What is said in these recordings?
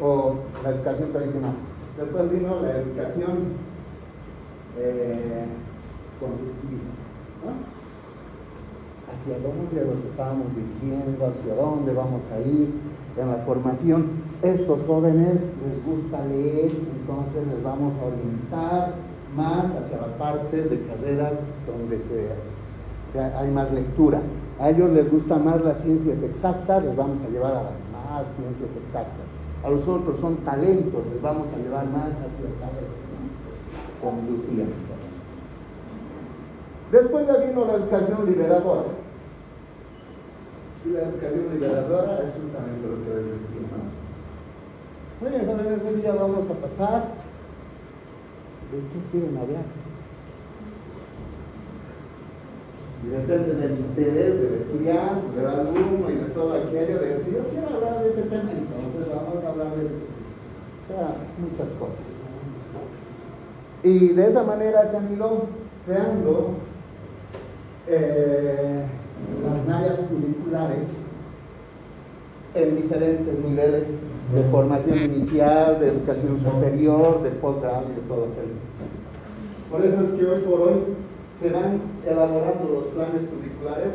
o la educación tradicional. Después vino la educación conductivista, ¿no? Hacia dónde los estábamos dirigiendo, hacia dónde vamos a ir en la formación. Estos jóvenes les gusta leer, entonces les vamos a orientar más hacia la parte de carreras donde hay más lectura. A ellos les gustan más las ciencias exactas, les vamos a llevar a las más ciencias exactas. A los otros son talentos, les vamos a llevar más hacia el talento, ¿no? Conducían. Después ya vino la educación liberadora. Y la educación liberadora es justamente lo que les decía, ¿no? Muy bien, jóvenes, hoy día vamos a pasar. ¿De qué quieren hablar? Y depende del interés del estudiante, del alumno y de todo aquello, de decir, yo quiero hablar de este tema, entonces vamos a hablar de esto. O sea, muchas cosas. Y de esa manera se han ido creando las mallas curriculares en diferentes niveles de formación inicial, de educación superior, de posgrado y de todo aquello. Por eso es que hoy por hoy se van elaborando los planes curriculares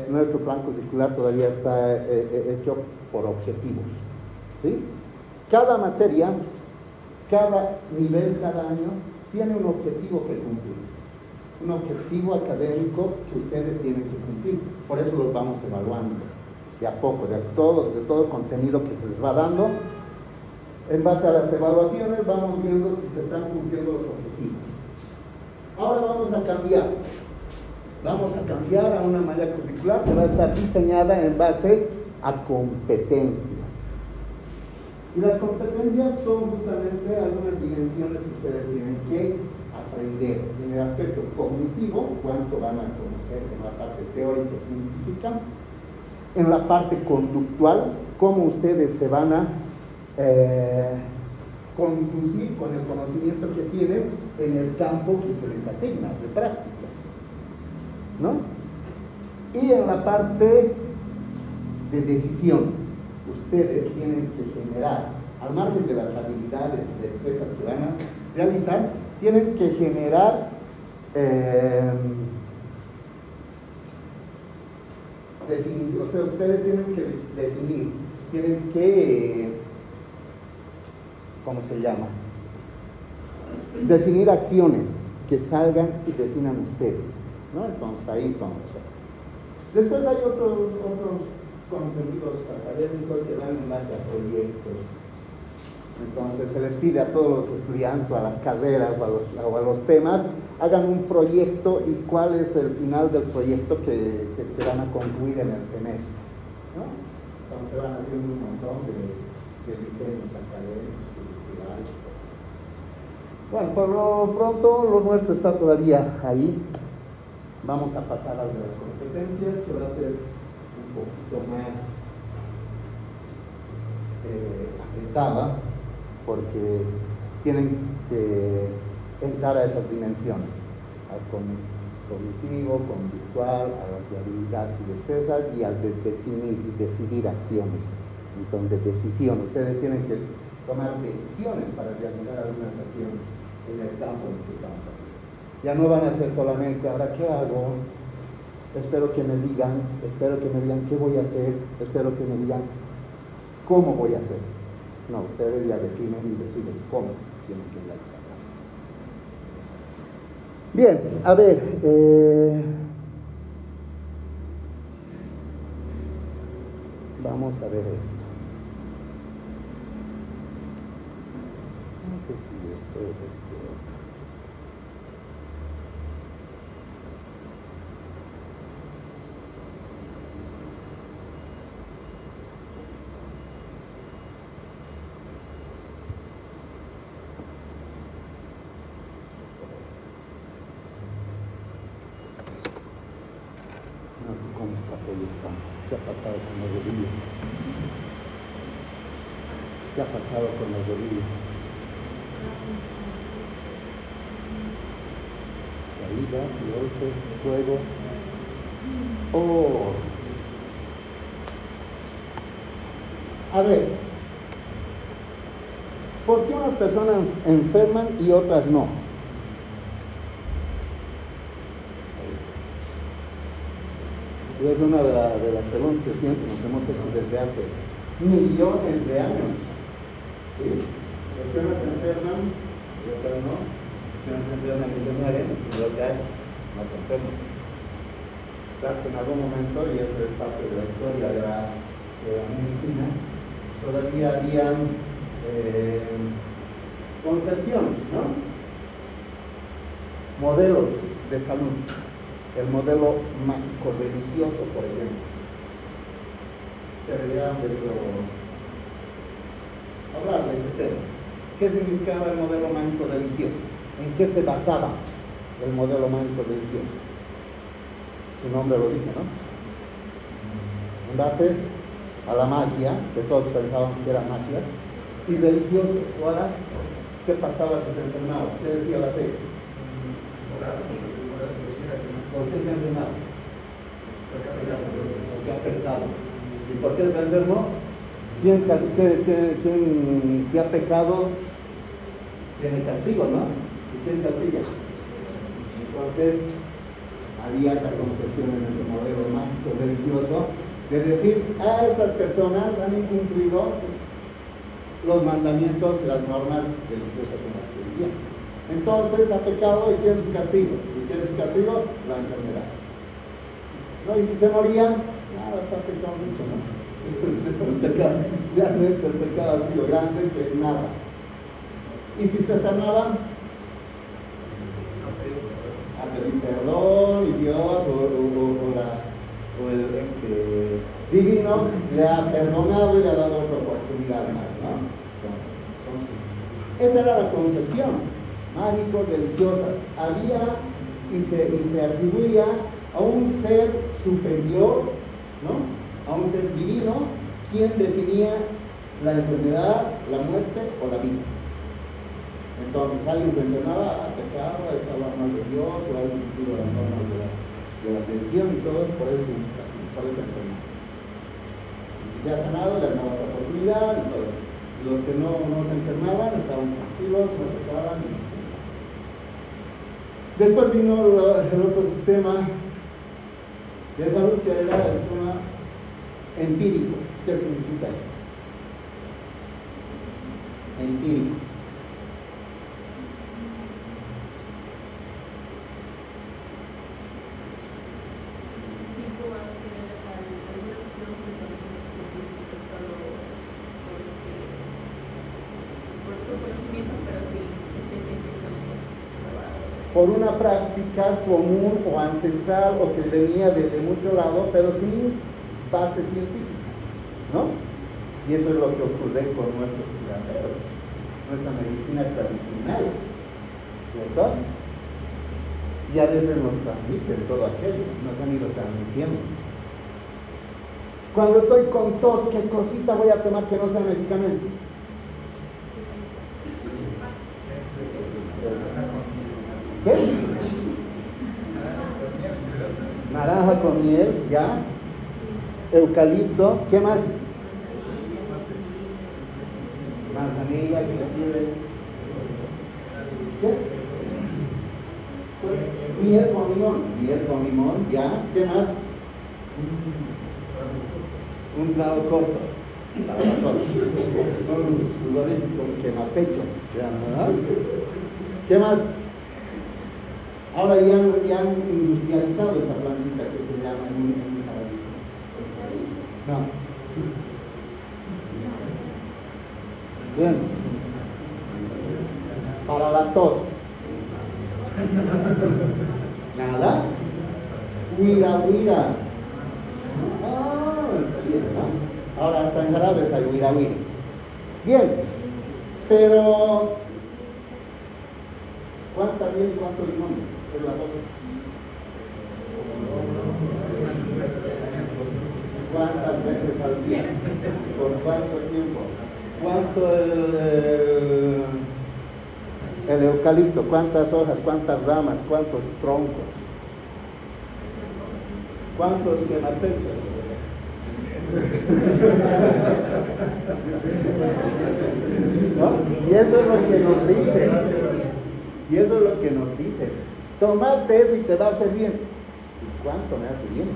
nuestro plan curricular todavía está hecho por objetivos, ¿sí? Cada materia, cada nivel, cada año tiene un objetivo que cumplir, un objetivo académico que ustedes tienen que cumplir. Por eso los vamos evaluando de a poco, de todo el contenido que se les va dando. En base a las evaluaciones vamos viendo si se están cumpliendo los objetivos. Ahora vamos a cambiar. Vamos a cambiar a una malla curricular que va a estar diseñada en base a competencias. Y las competencias son justamente algunas dimensiones que ustedes tienen que aprender. En el aspecto cognitivo, cuánto van a conocer en la parte teórico-científica. En la parte conductual, cómo ustedes se van a conducir con el conocimiento que tienen en el campo que se les asigna de prácticas, ¿no? Y en la parte de decisión, ustedes tienen que generar, al margen de las habilidades y destrezas que van a realizar, tienen que generar definición, o sea, ustedes tienen que definir, tienen que, ¿cómo se llama? Definir acciones que salgan y definan ustedes, ¿no? Entonces ahí son nosotros. Después hay otros contenidos académicos que van en base a proyectos. Entonces se les pide a todos los estudiantes, a las carreras o a los temas, hagan un proyecto y cuál es el final del proyecto que van a concluir en el semestre, ¿no? Entonces van haciendo un montón de diseños académicos. Bueno, por lo pronto lo nuestro está todavía ahí. Vamos a pasar a las competencias, que va a ser un poquito más apretada, porque tienen que entrar a esas dimensiones, al cognitivo, conductual, a las de habilidades y destrezas, y al de definir y decidir acciones. Entonces, decisión, ustedes tienen que tomar decisiones para realizar algunas acciones en el campo en el que estamos haciendo. Ya no van a ser solamente, ahora, ¿qué hago? Espero que me digan qué voy a hacer, espero que me digan cómo voy a hacer. No, ustedes ya definen y deciden cómo tienen que realizar las cosas. Bien, a ver, vamos a ver esto. No sé si esto o esto. No sé cómo está proyectando. ¿Qué ha pasado con los rodillos? ¿Qué ha pasado con los rodillos? Caída, golpes, fuego. Oh, A ver, ¿por qué unas personas enferman y otras no? Y es una de las preguntas que siempre nos hemos hecho desde hace millones de años. ¿Sí? ¿Por qué unas se enferman y otras no? ¿Por qué unas se enferman y se mueren y otras no se enferman? Claro que en algún momento, y eso es parte de la historia de la medicina, todavía habían concepciones, ¿no? Modelos de salud. El modelo mágico religioso, por ejemplo. Pero ya han debido hablar de ese tema. ¿Qué significaba el modelo mágico religioso? ¿En qué se basaba el modelo mágico religioso? Su nombre lo dice, ¿no? En base a la magia, que todos pensábamos que era magia, y religioso. Ahora, ¿qué pasaba si se enfermaba? ¿Qué decía la fe? ¿Por qué se ha enfermado? Porque ha pecado. ¿Y por qué está enfermo? ¿Quién si ha pecado tiene castigo, no? ¿Y quién castiga? Entonces, había esa concepción en ese modelo mágico religioso de decir, estas personas han incumplido los mandamientos y las normas religiosas en las que vivían. Entonces ha pecado y tiene su castigo. ¿Y tiene su castigo? La enfermedad. ¿No? Y si se moría, nada, está pecado mucho, ¿no? Realmente el pecado ha sido grande que nada. Y si se sanaban, a pedir perdón y Dios o el divino le ha perdonado y le ha dado otra oportunidad más, ¿no? Entonces, esa era la concepción mágico-religiosa. Había y se atribuía a un ser superior, ¿no? A un ser divino, quien definía la enfermedad, la muerte o la vida. Entonces, alguien se enfermaba, pecaba, estaba mal de Dios, o había cumplido las normas de la religión y todo, por eso enfermaba. Y si se ha sanado, le han dado otra oportunidad y todo. Los que no se enfermaban estaban tranquilos, no pecaban. Después vino el otro sistema de salud, que era el sistema empírico. ¿Qué significa eso? Empírico. Por una práctica común o ancestral o que venía de mucho lado, pero sin base científica, ¿no? Y eso es lo que ocurre con nuestros curanderos, nuestra medicina tradicional, ¿cierto? Y a veces nos transmiten todo aquello, nos han ido transmitiendo. Cuando estoy con tos, ¿qué cosita voy a tomar que no sea medicamento? ¿Qué? Naranja con miel, ya. Eucalipto, ¿qué más? Manzanilla, jengibre. ¿Qué? Miel con limón, ya. ¿Qué más? Un clavo corto. Un sudorífico, quemapecho. ¿Ya? ¿Qué más? Ahora ya han industrializado esa plantita que se llama un jarabito. No. Bien. Para la tos. Nada. Huira. Está bien, ¿no? Ahora hasta en jarabes hay huira. Bien. Pero ¿cuánta miel y cuánto limón? Es la dosis. ¿Cuántas veces al día? ¿Por cuánto tiempo? ¿Cuánto el eucalipto? ¿Cuántas hojas? ¿Cuántas ramas? ¿Cuántos troncos? ¿Cuántos quemapechos? eso es lo que nos dice. Y eso es lo que nos dice. Tomate eso y te va a hacer bien. ¿Y cuánto me hace bien?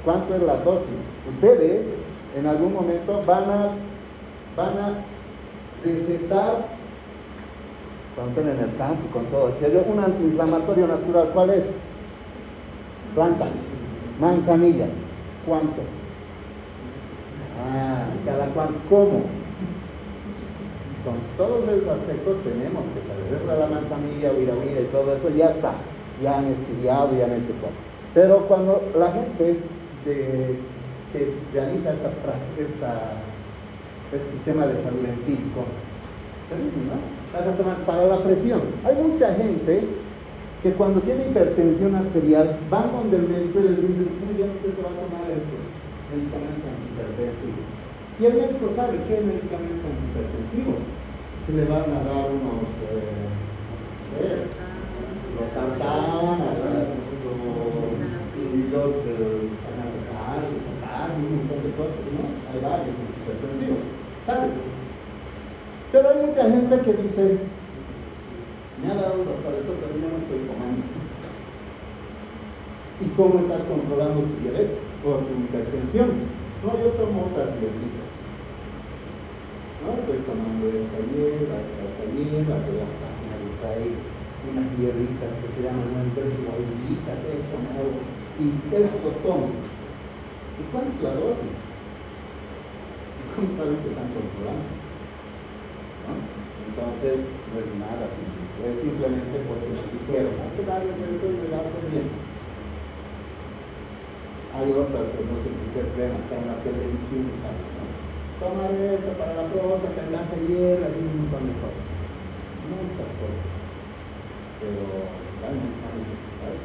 ¿Cuánto es la dosis? Ustedes en algún momento van a recetar, cuando estén en el campo con todo aquello, un antiinflamatorio natural. ¿Cuál es? Manzanilla. ¿Cuánto? ¿Cada cuánto? ¿Cómo? Entonces, todos esos aspectos tenemos que saber. Eso de la manzanilla, huira y todo eso ya está. Ya han estudiado, ya han hecho todo. Pero cuando la gente que realiza este sistema de salud empírico, ¿no? Vas a tomar para la presión. Hay mucha gente que cuando tiene hipertensión arterial van donde el médico y les dicen, muy bien, usted se va a tomar estos medicamentos antihipertensivos. Y el médico sabe qué medicamentos antihipertensivos. Se le van a dar unos los sartán, los inhibidores del potasio, un montón de cosas, ¿no? Hay varios antihipertensivos, ¿sabe? Pero hay mucha gente que dice, me ha dado un doctor esto, pero yo no estoy tomando. ¿Y cómo estás controlando tu diabetes o tu hipertensión? No, yo tomo otras hierbitas. No, estoy tomando esta hierba, que la página de trae unas hierbitas que se llaman guayitas, esto, ¿no? Y eso lo tomo. ¿Y cuál es la dosis? ¿Y cómo saben que están controlando? ¿No? Entonces, no es nada científico, es simplemente porque nos dijeron, hay que darles esto y le va a hacer bien. Hay otras, no sé si ustedes ven, hasta en la televisión, ¿sabes? ¿No? Tomar esto para la próstata, el cáncer de hierro, y un montón de cosas. Muchas cosas. Pero hay muchos años, ¿sabes?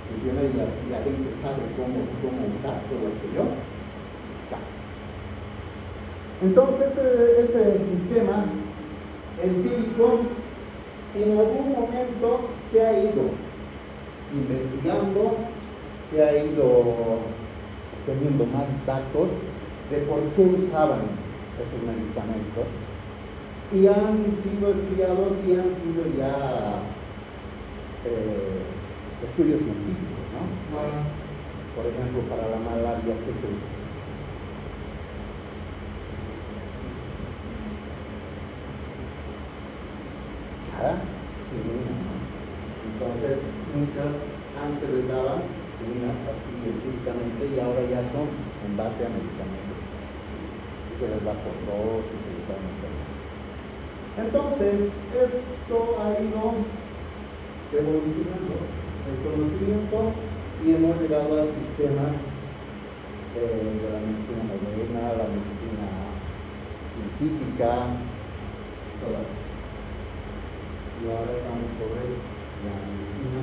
Funciona y la gente sabe cómo usar todo aquello. Entonces, ese sistema empírico en algún momento se ha ido investigando, se ha ido teniendo más datos de por qué usaban esos medicamentos y han sido estudiados y han sido ya estudios científicos, ¿no? Por ejemplo, para la malaria, ¿qué se usa? Quinina. Entonces, muchas antes les daban quinina así empíricamente y ahora ya son en base a medicamentos. Y se les da por dos y se les da un poco. Entonces, esto ha ido evolucionando el conocimiento y hemos llegado al sistema de la medicina moderna, la medicina científica, toda. Y ahora estamos sobre la medicina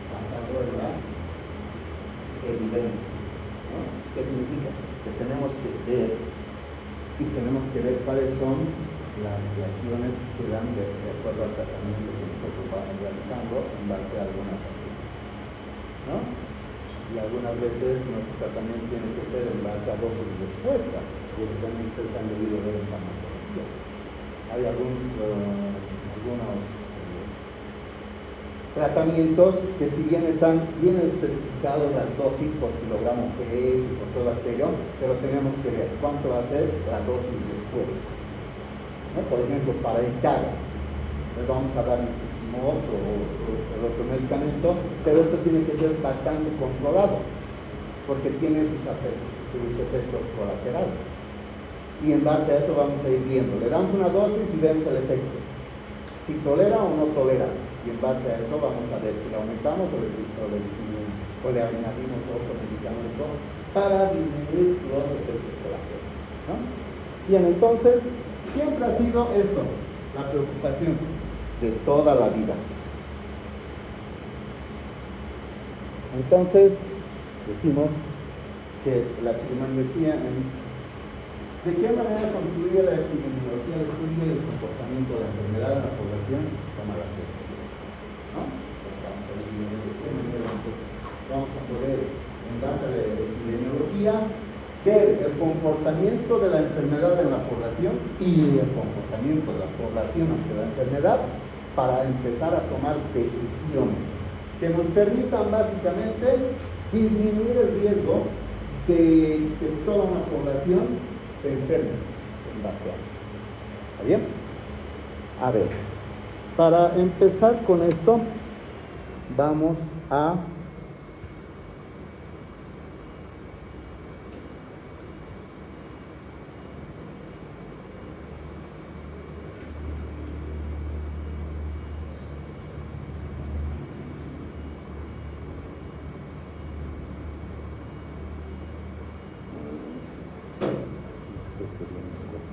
basada en la evidencia, ¿no? ¿Qué significa? Que tenemos que ver y tenemos que ver cuáles son las reacciones que dan de acuerdo al tratamiento que nosotros vamos realizando en base a algunas acciones, ¿no? Y algunas veces nuestro tratamiento tiene que ser en base a dosis de respuesta, y eso también ustedes han debido ver en farmacología. Hay algunos tratamientos que, si bien están bien especificados las dosis por kilogramo que es y por todo aquello, pero tenemos que ver cuánto va a ser la dosis después, ¿no? Por ejemplo, para hinchadas les vamos a dar infliximab o el otro medicamento, pero esto tiene que ser bastante controlado porque tiene sus efectos colaterales, y en base a eso vamos a ir viendo. Le damos una dosis y vemos el efecto, si tolera o no tolera, y en base a eso vamos a ver si le aumentamos o le disminuimos, o le añadimos otro medicamento para disminuir los efectos colaterales, ¿no? Bien, entonces siempre ha sido esto la preocupación de toda la vida. Entonces decimos que la epidemiología, ¿de qué manera contribuye la epidemiología al estudio y el comportamiento de la enfermedad en la población? Toma la tesis, ¿no? ¿De qué manera vamos a poder, en base a la epidemiología, ver el comportamiento de la enfermedad en la población y el comportamiento de la población ante la enfermedad para empezar a tomar decisiones que nos permitan básicamente disminuir el riesgo de que toda una población se enferme en base a ello. ¿Está bien? A ver, para empezar con esto, vamos a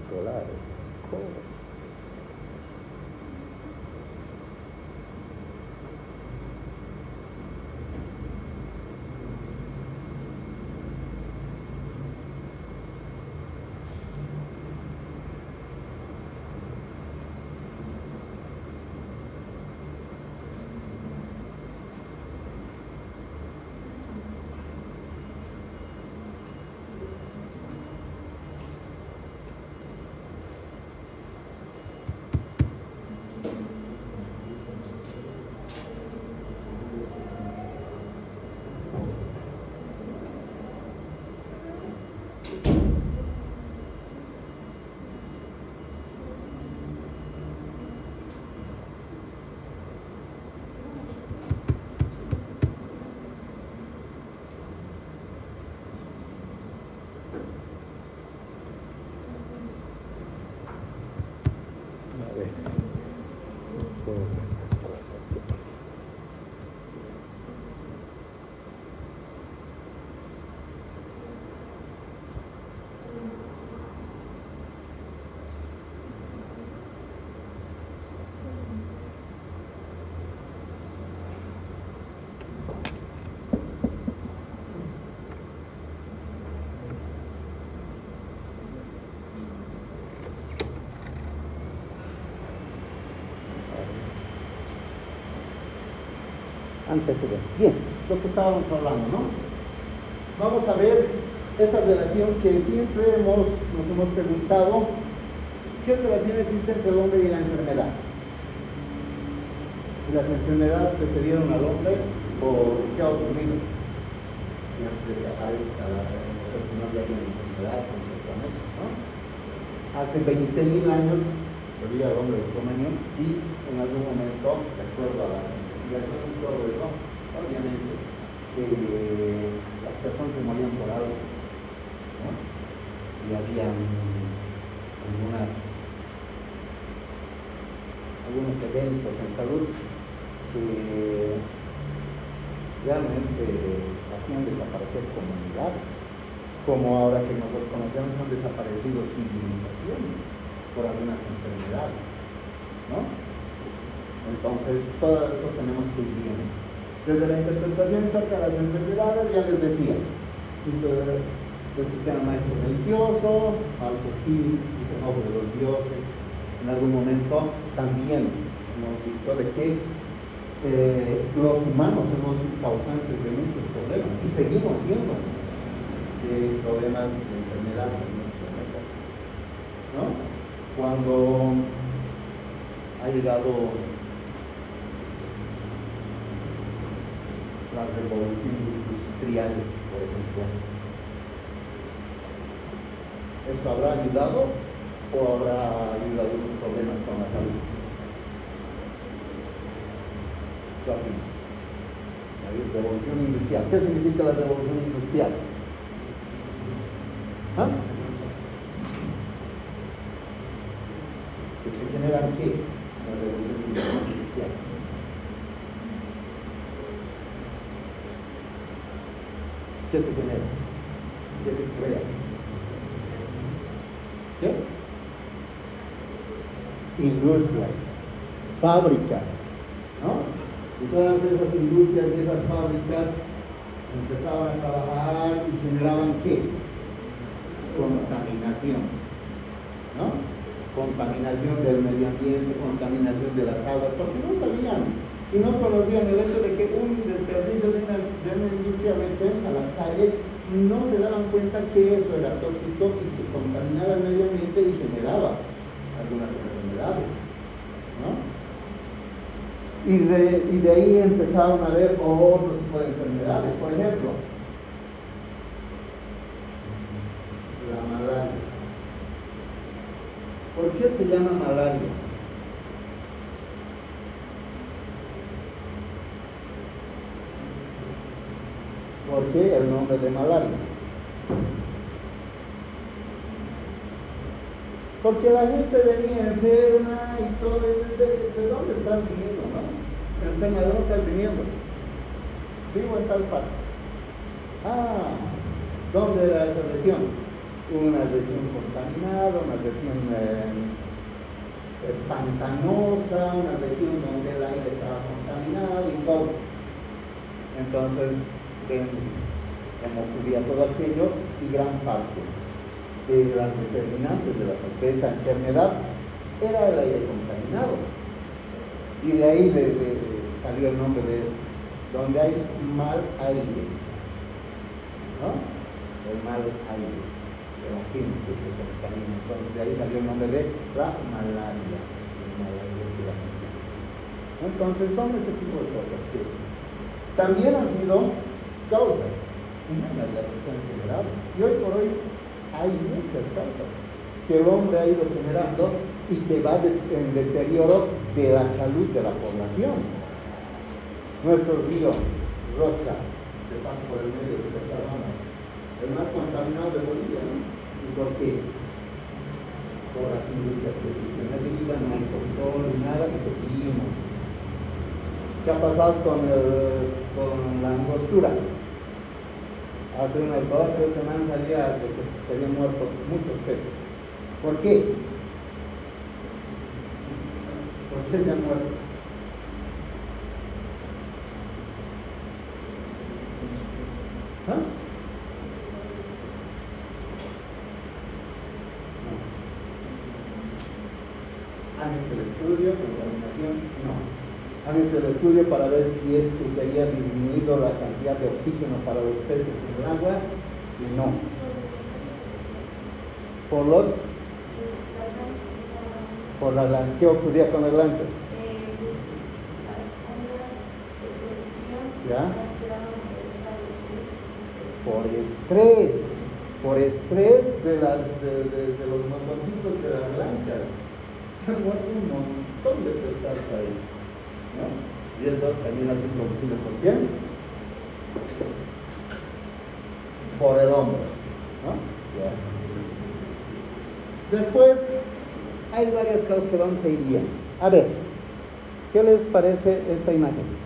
controlar esta cosa. Antecedente. Bien, lo que estábamos hablando, ¿no? Vamos a ver esa relación que siempre nos hemos preguntado: ¿qué relación existe entre el hombre y la enfermedad? Si las enfermedades precedieron al hombre, ¿o qué ha ocurrido? Antes de que aparezca la persona ya tiene enfermedad, ¿no? Hace 20.000 años vivía el hombre de Cromañón y en algún momento, de acuerdo a las investigaciones y todo eso, obviamente que las personas se morían por algo, ¿no? Y había algunos eventos en salud que realmente hacían desaparecer comunidades, como ahora que nosotros conocemos han desaparecido civilizaciones por algunas enfermedades, ¿no? Entonces, todo eso tenemos que ir viendo. Desde la interpretación acerca de las enfermedades, ya les decía, el sistema mágico religioso, a los espíritus, el ojo de los dioses. En algún momento también nos dijo de que los humanos somos causantes de muchos problemas y seguimos siendo problemas de enfermedades en nuestro planeta, ¿no? Cuando ha llegado la revolución industrial, por ejemplo, ¿eso habrá ayudado o habrá habido algunos problemas con la salud? La revolución industrial. ¿Qué significa la revolución industrial? ¿Ah? ¿Que se generan qué? La revolución industrial. ¿Qué se genera? ¿Qué se crea? ¿Qué? Industrias, fábricas, ¿no? Y todas esas industrias y esas fábricas empezaban a trabajar y generaban ¿qué? Contaminación, ¿no? Contaminación del medio ambiente, contaminación de las aguas, porque no sabían y no conocían el hecho de que un desperdicio de una industria lo echemos a la calle no se daban cuenta que eso era tóxico y que contaminaba el medio ambiente y generaba algunas enfermedades, ¿no? Y de ahí empezaron a ver otro tipo de enfermedades. Por ejemplo, la malaria. ¿Por qué se llama malaria? ¿Por qué el nombre de malaria? Porque la gente venía enferma y todo. ¿De dónde estás viniendo, no? Enferma, ¿de dónde estás viniendo? Vivo en tal parte. Ah, ¿dónde era esa región? Una región contaminada, una región pantanosa, una región donde el aire estaba contaminado y todo. Entonces, ven cómo ocurría todo aquello y gran parte de las determinantes de esa enfermedad era el aire contaminado. Y de ahí salió el nombre de donde hay mal aire, ¿no? El mal aire de la gente se contamina. Entonces de ahí salió el nombre de la malaria, el mal aire de la gente. Entonces son ese tipo de cosas que también han sido causas humanas de la persona en general. Y hoy por hoy hay muchas causas que el hombre ha ido generando y que va en deterioro de la salud de la población. Nuestro río Rocha, que pasa por el medio de Cochabamba, el más contaminado de Bolivia, ¿no? ¿Y por qué? Por las industrias que existen arriba, no hay control ni nada y seguimos. ¿Qué ha pasado con la angostura? Hace unas 2 o 3 semanas salía de que se habían muerto muchos peces. ¿Por qué? ¿Por qué se han muerto? ¿Ah? No. ¿Han hecho el estudio? ¿Contaminación? No. Han hecho el estudio para ver si es que se había disminuido la cantidad de oxígeno para los peces en el agua y no. ¿Qué ocurría con las lanchas? ¿Ya? Por estrés de los motorcitos de las lanchas. Se han muerto un montón de pescados ahí, ¿no? Y eso también ha sido producido por quién? Por el hombre, ¿no? Yeah. Después hay varias causas que vamos a ir bien. A ver, ¿qué les parece esta imagen?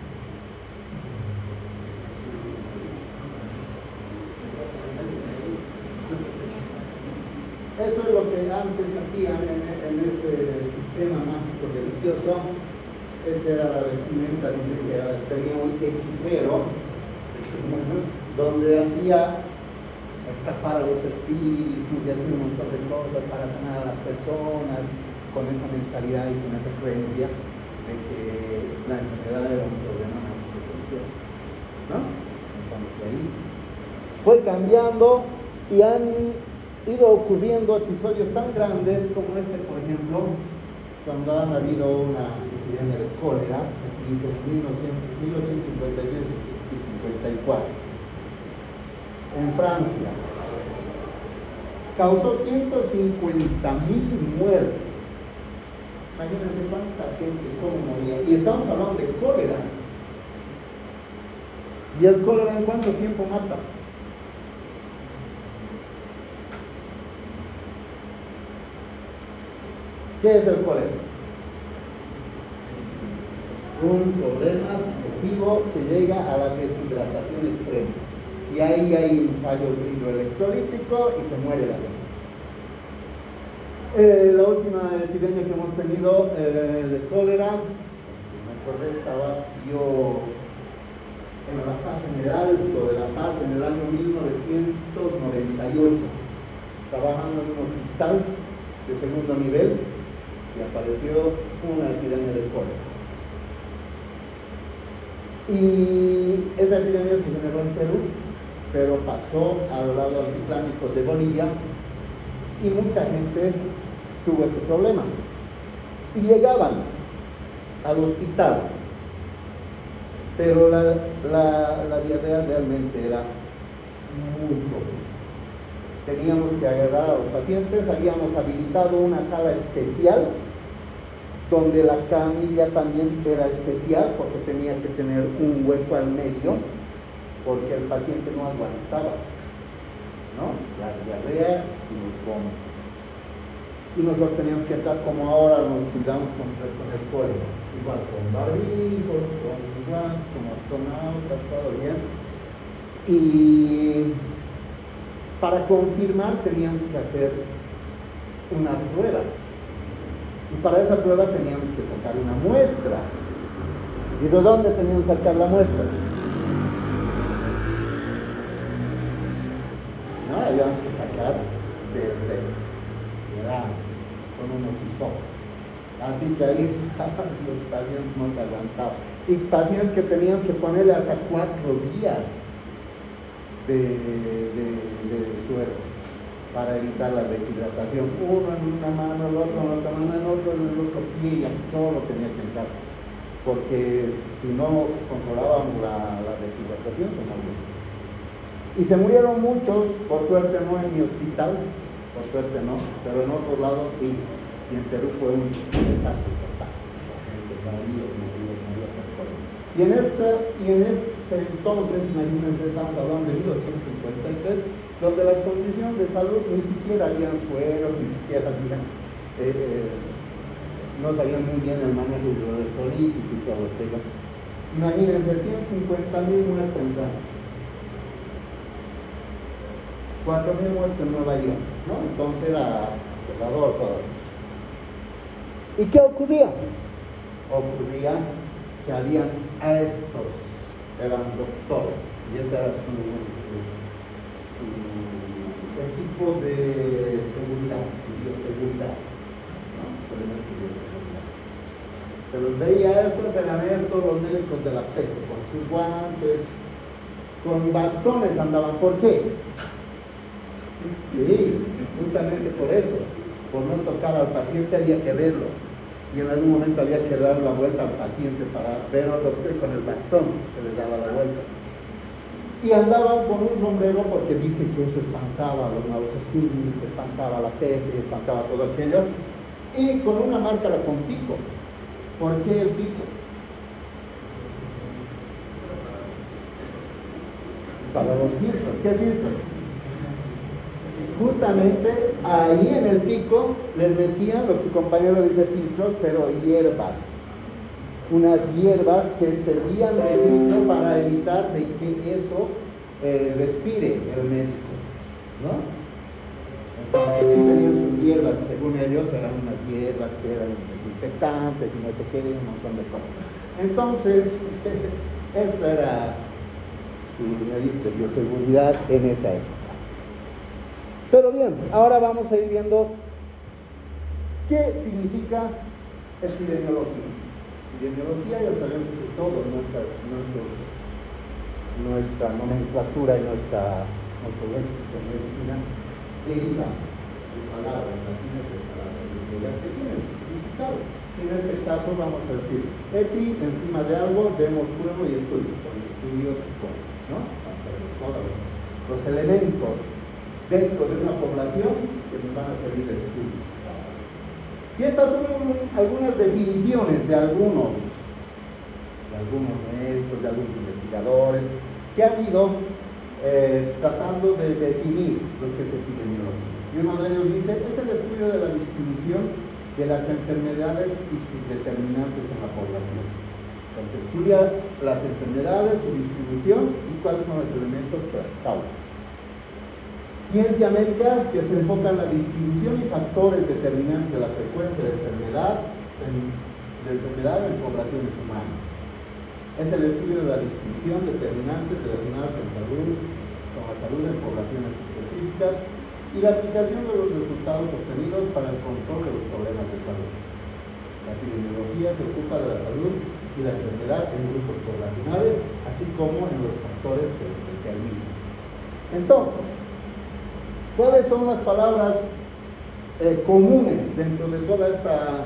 Eso es lo que antes hacían en ese sistema mágico religioso. Esa era la vestimenta, dice que tenía un hechicero, donde hacía escapar a los espíritus y hacía un montón de cosas para sanar a las personas, con esa mentalidad y con esa creencia de que la enfermedad era un problema mágico religioso, ¿no? Entonces ahí fue cambiando y han ido ocurriendo episodios tan grandes como este, por ejemplo, cuando han habido una epidemia de cólera, dice 1853 y 54, en Francia, causó 150.000 muertes. Imagínense cuánta gente, cómo moría. Y estamos hablando de cólera. ¿Y el cólera en cuánto tiempo mata? ¿Qué es el cólera? Un problema digestivo que llega a la deshidratación extrema. Y ahí hay un fallo hidroelectrolítico y se muere la gente. La última epidemia que hemos tenido de cólera, me acordé, estaba yo en La Paz, en el Alto de La Paz, en el año 1998, trabajando en un hospital de segundo nivel, y apareció una epidemia de cólera. Y esa epidemia se generó en Perú, pero pasó al lado altiplánico de Bolivia y mucha gente tuvo este problema. Y llegaban al hospital, pero la diarrea realmente era muy profusa. Teníamos que agarrar a los pacientes, habíamos habilitado una sala especial donde la camilla también era especial porque tenía que tener un hueco al medio porque el paciente no aguantaba, ¿no? La diarrea y los vómitos. Y nosotros teníamos que entrar como ahora nos cuidamos con el cuerpo, igual con barbijo, con guantes, como astronautas, todo bien. Y para confirmar teníamos que hacer una prueba. Y para esa prueba teníamos que sacar una muestra. ¿Y de dónde teníamos que sacar la muestra? No, habíamos que sacar del verano, con unos hisopos. Así que ahí estaban los pacientes, no se aguantaban. Y pacientes que teníamos que ponerle hasta 4 días de suero para evitar la deshidratación. Uno en una mano, el otro en la otra mano, el otro en el otro pie, y todo tenía que entrar. Porque si no controlábamos la deshidratación, se morían. Y se murieron muchos, por suerte no en mi hospital, por suerte no, pero en otros lados sí. Y en Perú fue un desastre total. Y en ese entonces, imagínense, estamos hablando de 1853, donde las condiciones de salud ni siquiera habían sueros, ni siquiera habían, no sabían muy bien el manejo hidroelectrolítico y todo aquello. Imagínense, 150.000 muertes en Francia, 4.000 muertes en Nueva York, ¿no? Entonces era aterrador todo. ¿Y qué ocurría? Ocurría que habían a estos, eran doctores, y ese era su equipo de seguridad, bioseguridad, ¿no? Se los veía estos, eran estos los médicos de la peste, con sus guantes, con bastones andaban. ¿Por qué? Sí, justamente por eso, por no tocar al paciente había que verlo. Y en algún momento había que dar la vuelta al paciente para ver al doctor con el bastón, se les daba la vuelta. Y andaban con un sombrero porque dice que eso espantaba a los malos espíritus, espantaba la peste, espantaba todo aquello. Y con una máscara con pico. ¿Por qué el pico? Para los filtros. ¿Qué filtros? Justamente ahí en el pico les metían, lo que su compañero dice filtros, pero hierbas. Unas hierbas que servían de filtro para evitar de que eso respire el médico, ¿no? Entonces aquí tenían sus hierbas, según ellos eran unas hierbas que eran desinfectantes y no sé qué, un montón de cosas. Entonces, esto era su medida de bioseguridad en esa época. Pero bien, ahora vamos a ir viendo qué significa epidemiología. Epidemiología, ya sabemos que toda nuestra nomenclatura y nuestro léxico en medicina deriva de palabras latinas, de palabras griegas que tienen su significado. En este caso vamos a decir epi, encima de algo, demos prueba y estudio, con estudio, ¿no? Vamos a ver todos los elementos dentro de una población que nos van a servir de estudio. Y estas son algunas definiciones de algunos médicos, de algunos investigadores que han ido tratando de definir lo que es epidemiología. Y uno de ellos dice, es el estudio de la distribución de las enfermedades y sus determinantes en la población. Entonces estudia las enfermedades, su distribución y cuáles son los elementos que las causan. Ciencia médica, que se enfoca en la distribución y factores determinantes de la frecuencia de enfermedad en poblaciones humanas. Es el estudio de la distribución determinantes relacionadas con la salud en poblaciones específicas y la aplicación de los resultados obtenidos para el control de los problemas de salud. La epidemiología se ocupa de la salud y la enfermedad en grupos poblacionales, así como en los factores que los determinan. Entonces, ¿cuáles son las palabras comunes dentro de toda esta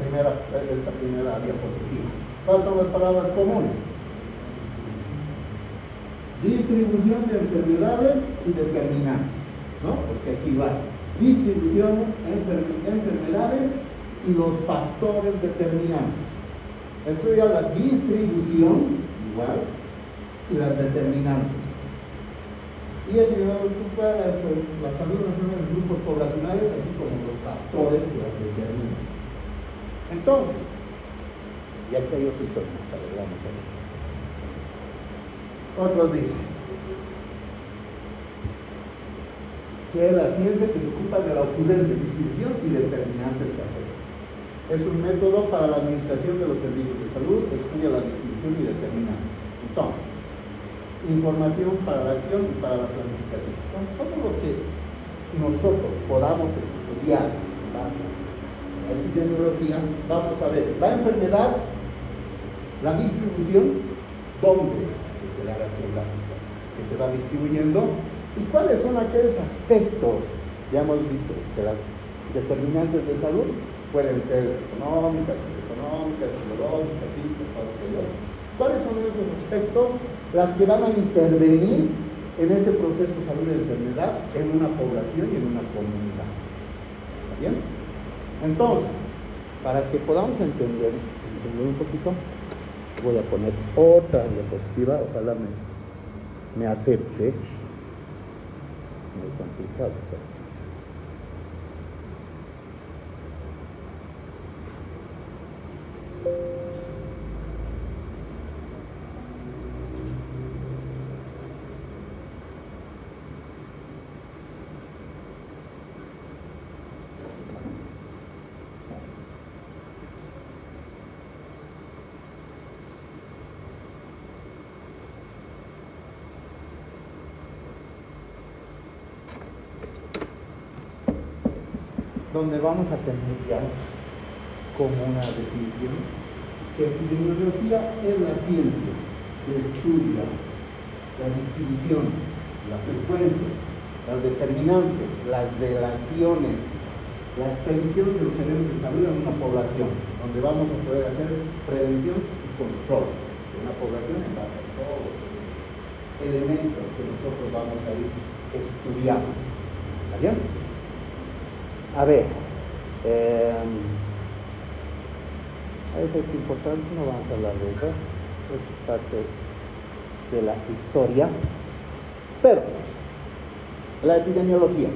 primera diapositiva? ¿Cuáles son las palabras comunes? Distribución de enfermedades y determinantes, ¿no? Porque aquí va distribución, enfermedades y los factores determinantes. Estudia la distribución, igual, y las determinantes. Y el video ocupa la salud de los grupos poblacionales, así como los factores que las determinan. Entonces, y aquí hay otros más, a ver, vamos a ver. Otros dicen que es la ciencia que se ocupa de la ocurrencia, distribución y determinantes que afectan. Es un método para la administración de los servicios de salud, estudia la distribución y determinantes. Entonces, información para la acción y para la planificación. Con todo lo que nosotros podamos estudiar en base a la epidemiología, vamos a ver la enfermedad, la distribución, dónde es el área geográfica que se va distribuyendo y cuáles son aquellos aspectos, ya hemos dicho, que las determinantes de salud pueden ser económicas, biológicas, físicas, ¿cuáles son esos aspectos las que van a intervenir en ese proceso de salud y enfermedad en una población y en una comunidad? ¿Está bien? Entonces, para que podamos entender un poquito, voy a poner otra diapositiva, ojalá me acepte. Muy complicado está esto. Donde vamos a tener ya como una definición que epidemiología es la ciencia que estudia la distribución, la frecuencia, las determinantes, las relaciones, las predicciones de los eventos de salud en una población, donde vamos a poder hacer prevención y control de una población en base a todos los elementos que nosotros vamos a ir estudiando. ¿Está bien? A ver, hay fechas importantes, no vamos a hablar de eso, es parte de la historia, pero la epidemiología.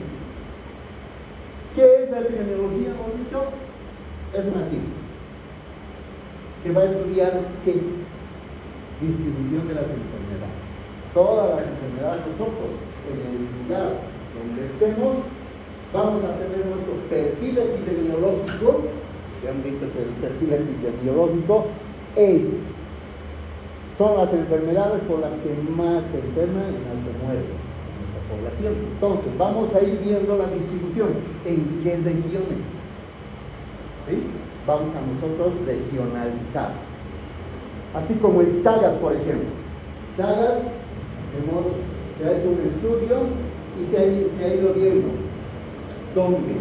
¿Qué es la epidemiología? Hemos dicho, es una ciencia que va a estudiar qué distribución de las enfermedades. Todas las enfermedades nosotros, en el lugar donde estemos, vamos a tener nuestro perfil epidemiológico. Ya han dicho que el perfil epidemiológico son las enfermedades por las que más se enferman y más se mueren en nuestra población. Entonces, vamos a ir viendo la distribución. ¿En qué regiones? ¿Sí? Vamos a nosotros regionalizar. Así como en Chagas, por ejemplo. Chagas, se ha hecho un estudio y se ha ido viendo dónde,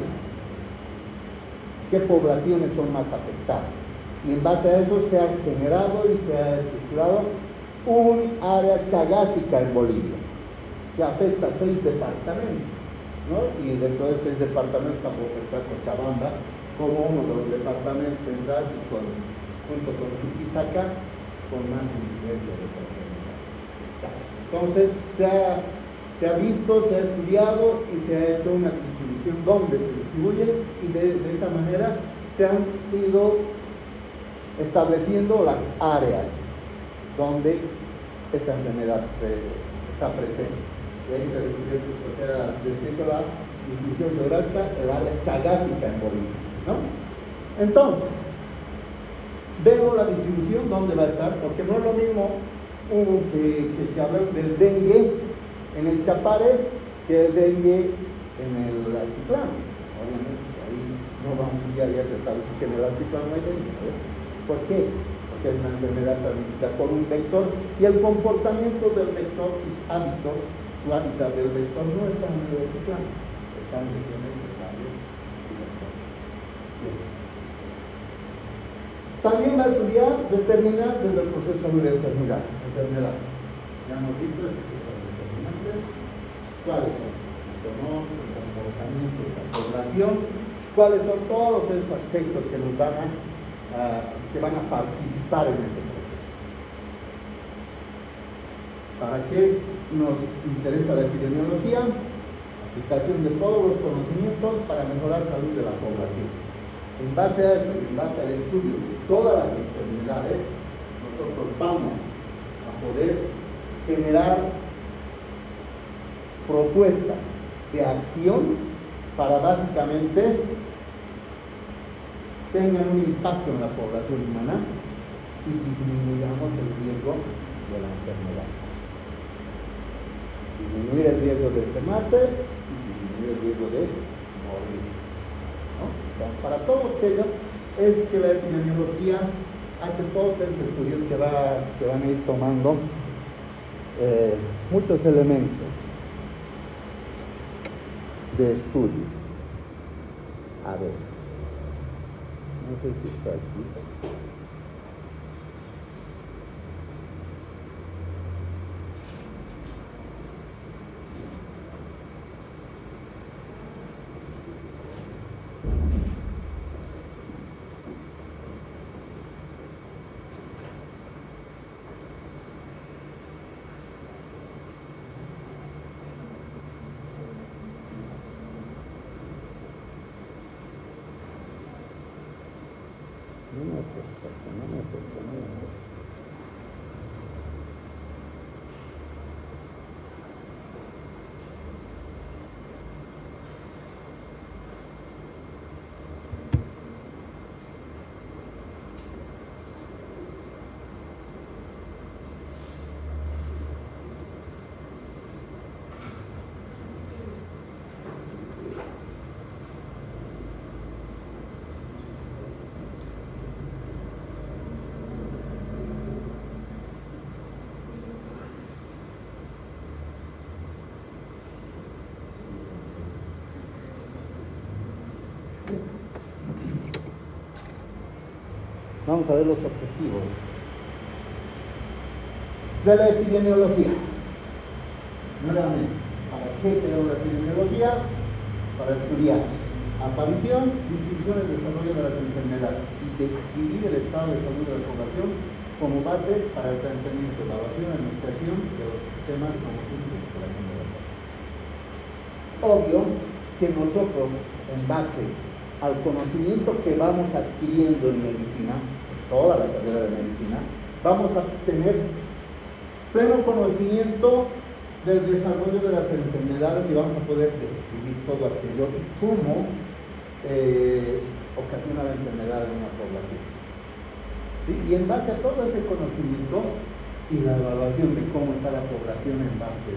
qué poblaciones son más afectadas. Y en base a eso se ha generado y se ha estructurado un área chagásica en Bolivia, que afecta 6 departamentos, ¿no? Y dentro de 6 departamentos tampoco está Cochabamba, como uno de los departamentos centrales, junto con Chuquisaca, con más incidencia de enfermedad. Entonces, se ha visto, se ha estudiado y se ha hecho una distribución donde se distribuye y de esa manera se han ido estableciendo las áreas donde esta enfermedad está presente. Y ahí se ha descrito la distribución geográfica, el área chagásica en Bolivia, ¿no? Entonces, vemos la distribución donde va a estar, porque no es lo mismo que hablan del dengue en el Chapare que el dengue en el altiplano. Obviamente ahí no vamos, ya se establece que en el altiplano hay dengue, ¿no? ¿Por qué? que es una enfermedad transmitida por un vector, y el comportamiento del vector, sus hábitos, su hábitat del vector no está en el plano, está en regiones de radio y vector. Bien. También va a estudiar determinar desde el proceso de enfermedad. Ya hemos visto esos determinantes, cuáles son el comportamiento de la población, cuáles son todos esos aspectos que nos van que van a participar en ese proceso. ¿Para qué nos interesa la epidemiología? Aplicación de todos los conocimientos para mejorar la salud de la población. En base a eso, en base al estudio de todas las enfermedades, nosotros vamos a poder generar propuestas de acción para básicamente tengan un impacto en la población humana y disminuyamos el riesgo de la enfermedad. Disminuir el riesgo de enfermarse y disminuir el riesgo de morirse, ¿no? Entonces, para todo aquello es que la epidemiología hace todos esos estudios que van a ir tomando muchos elementos de estudio. A ver, no sé si está aquí. No me acepta. Vamos a ver los objetivos de la epidemiología. Nuevamente, ¿para qué creó la epidemiología? Para estudiar aparición, distribución y desarrollo de las enfermedades y describir el estado de salud de la población como base para el planteamiento, evaluación y administración de los sistemas de promoción y recuperación de la salud. Obvio que nosotros, en base al conocimiento que vamos adquiriendo en medicina, toda la carrera de medicina, vamos a tener pleno conocimiento del desarrollo de las enfermedades y vamos a poder describir todo aquello y cómo ocasiona la enfermedad en una población. ¿Sí? Y en base a todo ese conocimiento y la evaluación de cómo está la población en base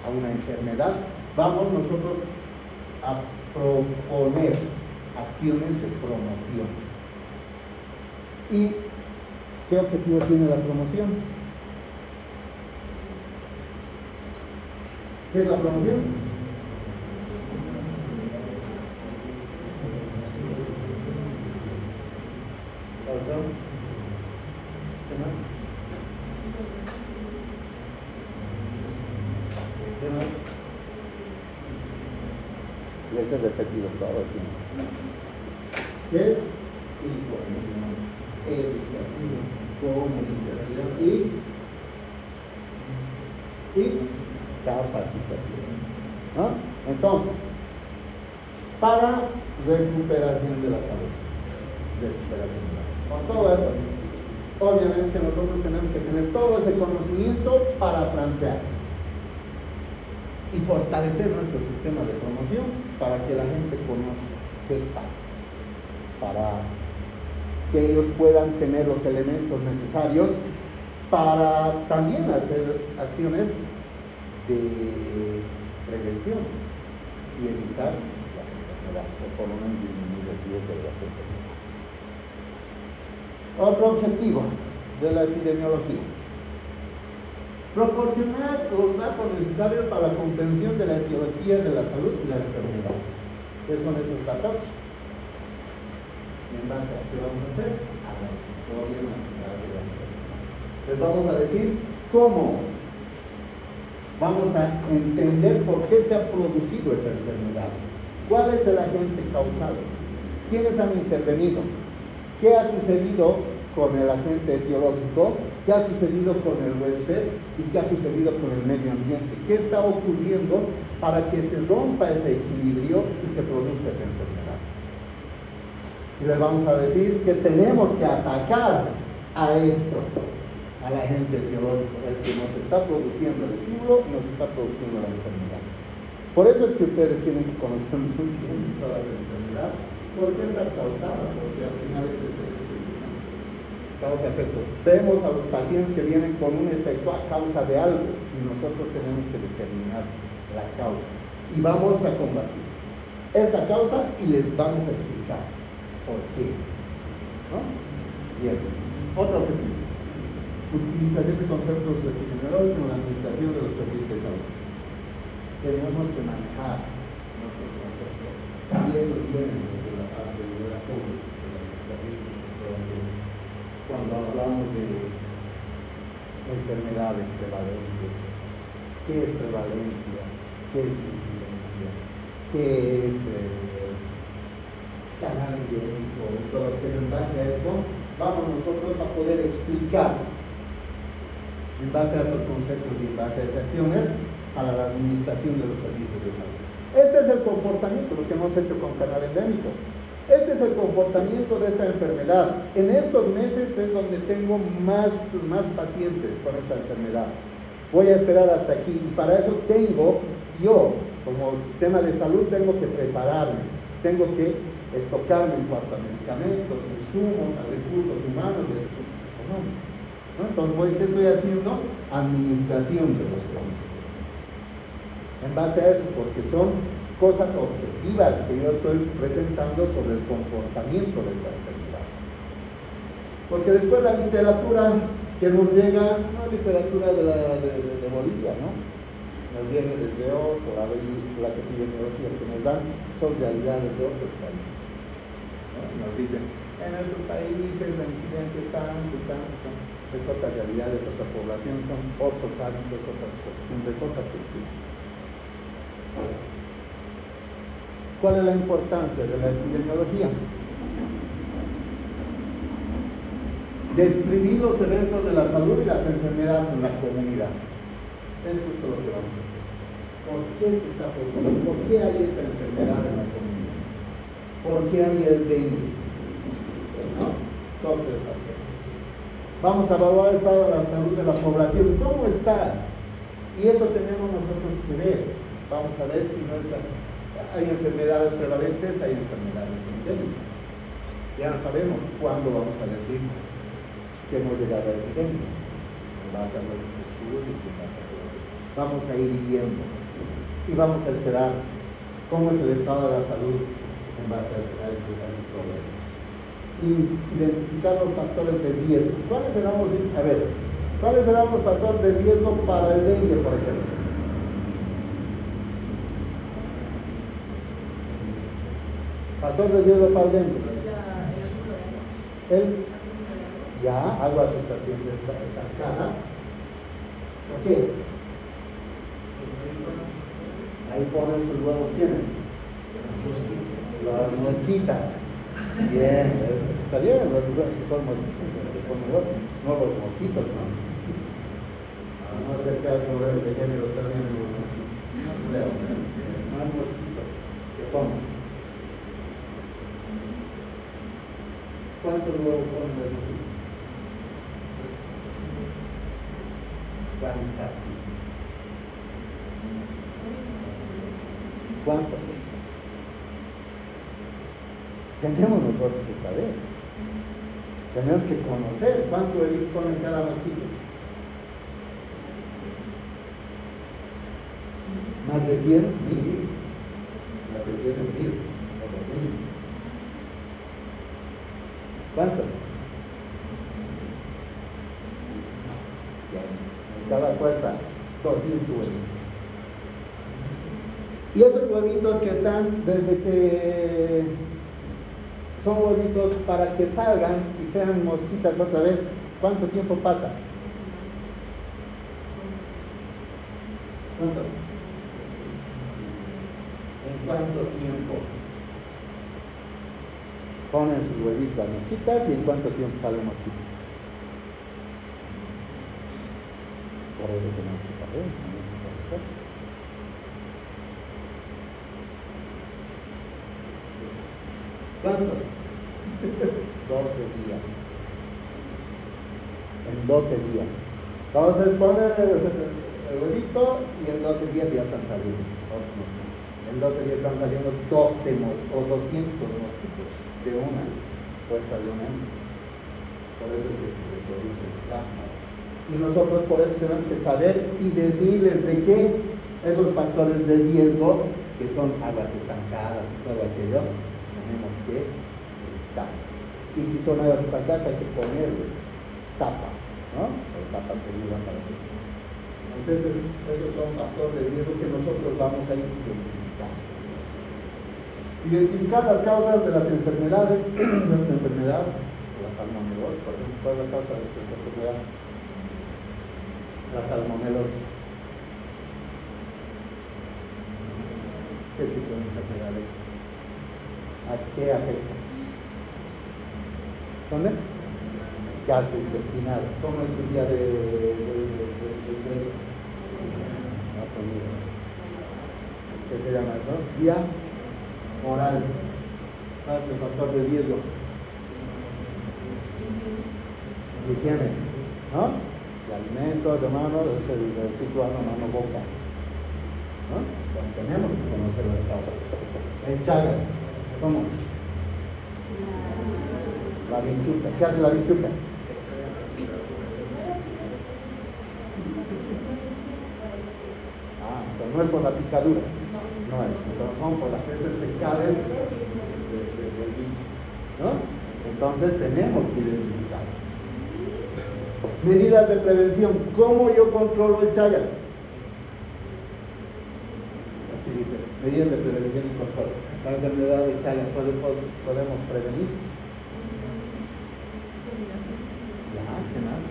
a una enfermedad, vamos nosotros a proponer acciones de promoción. ¿Y qué objetivo tiene la promoción? ¿Qué es la promoción? ¿Qué más? ¿Qué más? Les he repetido todo el tiempo. ¿Qué es? Información, educación, comunicación y capacitación, ¿no? Entonces, para recuperación de la salud, con todo eso, obviamente nosotros tenemos que tener todo ese conocimiento para plantear y fortalecer nuestro sistema de promoción para que la gente conozca, sepa, para que ellos puedan tener los elementos necesarios para también hacer acciones de prevención y evitar las enfermedades, o por lo menos disminuir el riesgo de las enfermedades. Otro objetivo de la epidemiología: proporcionar los datos necesarios para la comprensión de la etiología de la salud y la enfermedad. ¿Qué son esos datos? En base a qué vamos a hacer, a la historia natural de la enfermedad. Les vamos a decir cómo vamos a entender por qué se ha producido esa enfermedad, cuál es el agente causal, quiénes han intervenido, qué ha sucedido con el agente etiológico, qué ha sucedido con el huésped y qué ha sucedido con el medio ambiente, qué está ocurriendo para que se rompa ese equilibrio y se produzca esta enfermedad. Y les vamos a decir que tenemos que atacar a esto, al agente etiológico, el que nos está produciendo el estímulo y nos está produciendo la enfermedad. Por eso es que ustedes tienen que conocer muy bien toda la enfermedad, por qué está causada, porque al final es ese causa-efecto. Vemos a los pacientes que vienen con un efecto a causa de algo y nosotros tenemos que determinar la causa y vamos a combatir esta causa y les vamos a explicar por qué, ¿no? Bien, otro objetivo: utilización de conceptos epidemiológicos en la administración de los servicios de salud. Tenemos que manejar nuestros conceptos y eso viene de la parte de la pública, de la estadística. Cuando hablamos de enfermedades prevalentes, ¿qué es prevalencia? ¿Qué es incidencia? ¿Qué es canal endémico? Todo lo que en base a eso vamos nosotros a poder explicar, en base a estos conceptos y en base a esas acciones, para la administración de los servicios de salud. Este es el comportamiento, lo que hemos hecho con canal endémico. Este es el comportamiento de esta enfermedad. En estos meses es donde tengo más pacientes con esta enfermedad. Voy a esperar hasta aquí y para eso tengo, yo como sistema de salud, tengo que prepararme, tengo que estocarme en cuanto a medicamentos, insumos, a recursos humanos y recursos económicos, ¿no? Entonces, ¿qué estoy haciendo? Administración de los recursos. En base a eso, porque son cosas objetivas que yo estoy presentando sobre el comportamiento de esta enfermedad. Porque después la literatura que nos llega, no es literatura de Bolivia, ¿no? Nos viene desde otro lado y las epidemiologías que nos dan son realidades de otros países, ¿no? Nos dicen, en nuestros países la incidencia es tanto, es otra realidad, es otra población, son otros hábitos, otras costumbres, otras culturas. ¿Cuál es la importancia de la epidemiología? Describir los eventos de la salud y las enfermedades en la comunidad. Es justo lo que vamos a hacer. ¿Por qué se está produciendo? ¿Por qué hay esta enfermedad en la comunidad? ¿Por qué hay el dengue? ¿No? Todos esos aspectos. Vamos a evaluar el estado de la salud de la población. ¿Cómo está? Y eso tenemos nosotros que ver. Vamos a ver si no está. Hay enfermedades prevalentes, hay enfermedades endémicas. Ya no sabemos cuándo vamos a decir que hemos llegado a la epidemia. En base a los estudios, vamos a ir viendo y vamos a esperar cómo es el estado de la salud en base a ese problema. Identificar los factores de riesgo. ¿Cuáles serán los factores de riesgo para el dengue, por ejemplo? Factor de riesgo para el dengue. Aguas estancadas. ¿Por qué? Ahí ponen sus huevos, ¿quiénes? Las mosquitas. Bien, está bien, son mosquitos, no los mosquitos, ¿no? No sé qué problema de género también en los mosquitos. No hay mosquitos. ¿Qué ponen? ¿Cuántos huevos ponen los mosquitos? ¿Cuántos? Tenemos nosotros que saber. Tenemos que conocer cuánto pone cada mosquito. Más de 100.000. Más de 100.000. ¿Cuánto? cuesta 200 huevitos. Y esos huevitos que están desde que son huevitos para que salgan y sean mosquitas otra vez, ¿cuánto tiempo pasa? ¿Cuánto? ¿En cuánto tiempo ponen sus huevitos las mosquitas y en cuánto tiempo salen mosquitas? Por eso tenemos que saber. ¿Cuánto? 12 días. En 12 días. Entonces ponen el huevito y en 12 días ya están saliendo. En 12 días están saliendo 12 o 200 mosquitos de una puesta de un año. Por eso es que se reproduce el campo. Y nosotros por eso tenemos que saber y decirles de qué esos factores de riesgo, que son aguas estancadas y todo aquello, tenemos que evitar. Y si son aguas estancadas hay que ponerles tapa, ¿no? O tapa segura para que. Entonces esos son factores de riesgo que nosotros vamos a identificar. Identificar las causas de las enfermedades, la salmonelosis, por ejemplo, ¿cuál es la causa de esas enfermedades? La salmonelosis. ¿Qué tipo de enfermedades? ¿A qué afecta? ¿Dónde? Gastrointestinal. ¿Cómo es su día de ingreso? La comida. ¿Qué se llama eso? Día oral. ¿Cuál es el factor de riesgo? Higiene, ¿no? De alimentos, de manos, es el ciclo mano-boca, ¿no? Entonces, tenemos que conocer las causas. En Chagas, ¿cómo? La vinchuca. ¿Qué hace la vinchuca? Pero no es por la picadura, no es, pero son por las heces fecales del bicho, ¿no? Entonces tenemos que identificar. Medidas de prevención. ¿Cómo yo controlo el Chagas? Aquí dice, medidas de prevención y control. La enfermedad de Chagas podemos prevenir. Ya, ¿qué más?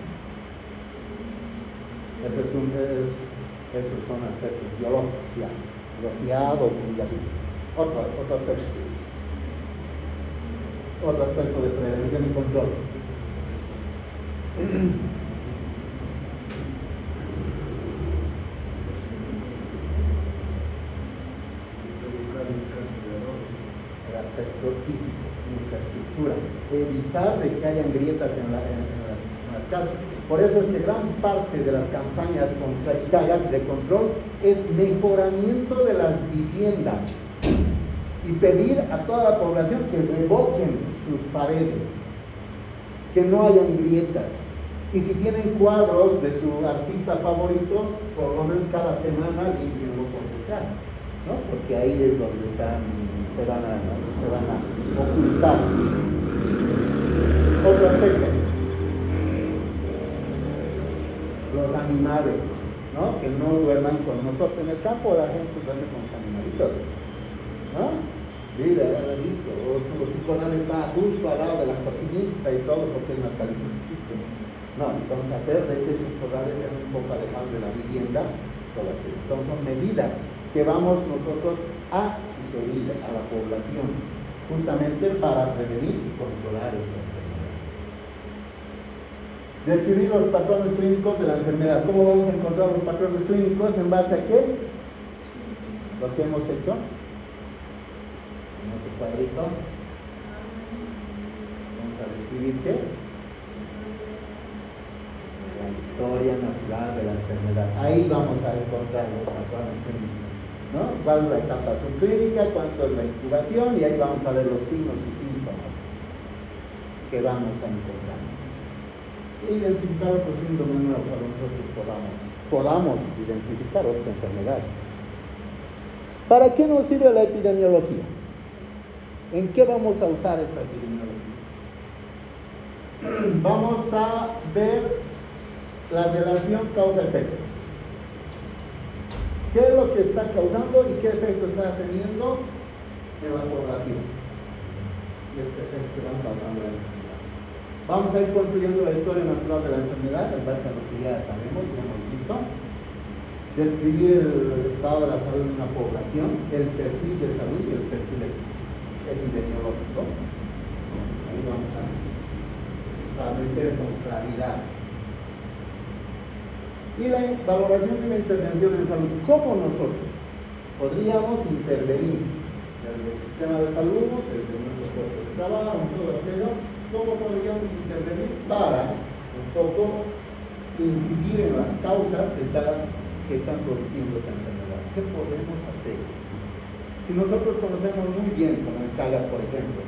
Esos son efectos biológicos, ya. Rociado y así. Otro aspecto. Otro aspecto de prevención y control. El aspecto físico, infraestructura. Evitar de que hayan grietas en las casas. Por eso es que gran parte de las campañas contra Chagas de control es mejoramiento de las viviendas y pedir a toda la población que revoquen sus paredes, que no hayan grietas. Y si tienen cuadros de su artista favorito, por lo menos cada semana limpienlo por detrás, ¿no? Porque ahí es donde se van a ocultar. Otro aspecto. Los animales, ¿no? Que no duerman con nosotros. En el campo la gente duerme con los animalitos, ¿no? Vive al ladito, o su corral está justo al lado de la cocinita y todo porque es más calientito. No, entonces hacer de que esos corrales sean un poco alejados de la vivienda, todo aquello. Entonces son medidas que vamos nosotros a sugerir a la población justamente para prevenir y controlar esta enfermedad. Describir los patrones clínicos de la enfermedad. ¿Cómo vamos a encontrar los patrones clínicos? ¿En base a qué? Lo que hemos hecho en este cuadrito. Vamos a describir qué es la historia natural de la enfermedad. Ahí vamos a encontrar los patrones clínicos, ¿no? ¿Cuál es la etapa subclínica? ¿Cuánto es la incubación? Y ahí vamos a ver los signos y síntomas que vamos a encontrar. Identificar otros síndromes nuevos a nosotros podamos identificar otras enfermedades. ¿Para qué nos sirve la epidemiología? ¿En qué vamos a usar esta epidemiología? Vamos a ver la relación causa-efecto. ¿Qué es lo que está causando y qué efecto está teniendo en la población? Y este efecto que van causando la enfermedad. Vamos a ir construyendo la historia natural de la enfermedad en base a lo que ya sabemos, ya hemos visto. Describir el estado de la salud de una población, el perfil de salud y el perfil epidemiológico. Ahí vamos a establecer con claridad. Y la valoración de una intervención en salud, ¿cómo nosotros podríamos intervenir desde el sistema de salud, desde nuestro puesto de trabajo, todo aquello? ¿Cómo podríamos intervenir para un poco incidir en las causas que están produciendo esta enfermedad? ¿Qué podemos hacer? Si nosotros conocemos muy bien, como en Chagas, por ejemplo,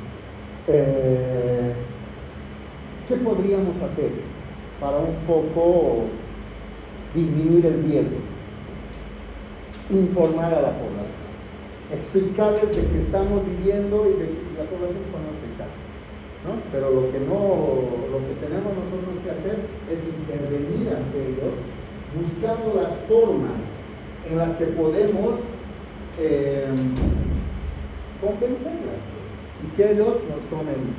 ¿qué podríamos hacer para un poco disminuir el riesgo? Informar a la población, explicarles de qué estamos viviendo y de que la población conoce exacto, ¿no? Pero lo que tenemos nosotros que hacer es intervenir ante ellos, buscando las formas en las que podemos convencerlas y que ellos nos tomen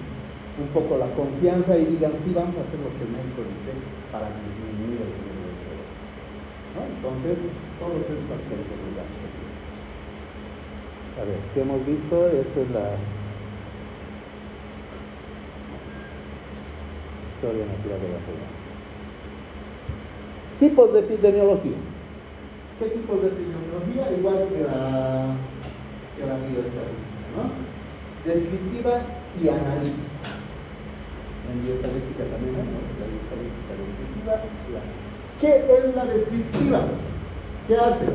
un poco la confianza y digan, sí, vamos a hacer lo que el médico dice para disminuir el riesgo de todo esto, ¿no? Entonces, todos estos aspectos de la a ver, ¿qué hemos visto? Esta es la historia natural de la población. Tipos de epidemiología. ¿Qué tipos de epidemiología? Igual que la bioestadística, ¿no? Descriptiva y analítica. En bioestadística también, ¿no? La bioestadística descriptiva y analítica. ¿Qué es la descriptiva? ¿Qué hace?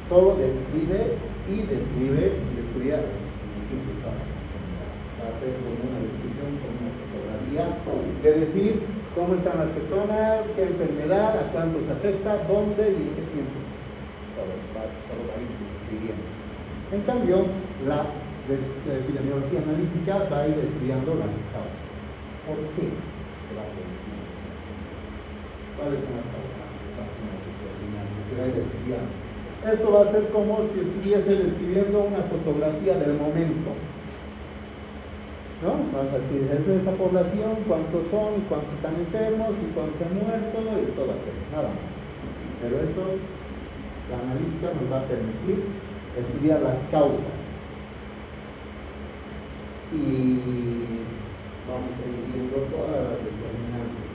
Solo describe y estudia va a ser como una descripción, como una fotografía de decir cómo están las personas, qué enfermedad, a cuántos afecta, dónde y en qué tiempo. Solo va a ir describiendo. En cambio, la epidemiología analítica va a ir estudiando las causas. ¿Por qué se va a producir? ¿Cuáles son las causas? Se va a ir estudiando. Esto va a ser como si estuviese describiendo una fotografía del momento, ¿no? Vamos a decir, es de esta población, cuántos son, cuántos están enfermos y cuántos han muerto y todo aquello, nada más. Pero esto, la analítica nos va a permitir estudiar las causas y vamos a ir viendo todas las determinantes,